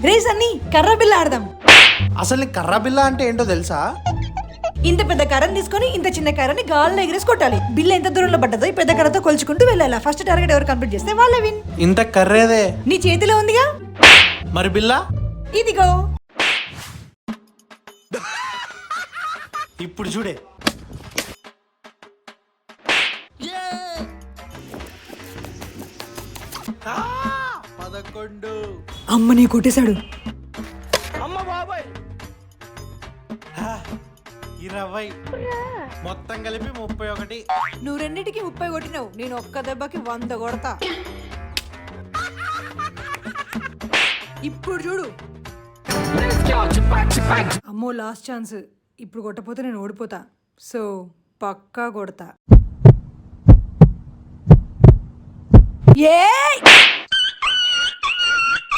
రే సన్నీ కర్ర బిల్ల ఆడదాం. అసలు నీకు కర్ర బిల్ల అంటే ఏంటో తెలుసా? ఇంత పెద్ద కర్రని తీసుకొని ఇంత చిన్న కర్రని గాల్లో ఎగిరేసి కొట్టాలి. బిల్ల ఎంత దూరంలో పడ్డదో ఈ పెద్ద కర్రతో కొలుచుకుంటూ వెళ్ళాలి. ఫస్ట్ టార్గెట్ ఎవరు కంప్లీట్ చేస్తే వాళ్ళే విన్. ఇంత కర్రేదే నీ చేతిలో ఉందిగా, మరి బిల్ల ఇదిగో. ఇప్పుడు చూడే. 11 అమ్మని కొట్టేశాడు. 20 మొత్తం కలిపి 31. నువ్వు రెండింటికి 30 కొట్టినావు, నేను ఒక్క దెబ్బకి 100 కొడతా. ఇప్పుడు చూడు. అమ్మో లాస్ట్ ఛాన్స్, ఇప్పుడు కొట్టపోతే నేను ఓడిపోతా. సో పక్కా కొడతా. ఏ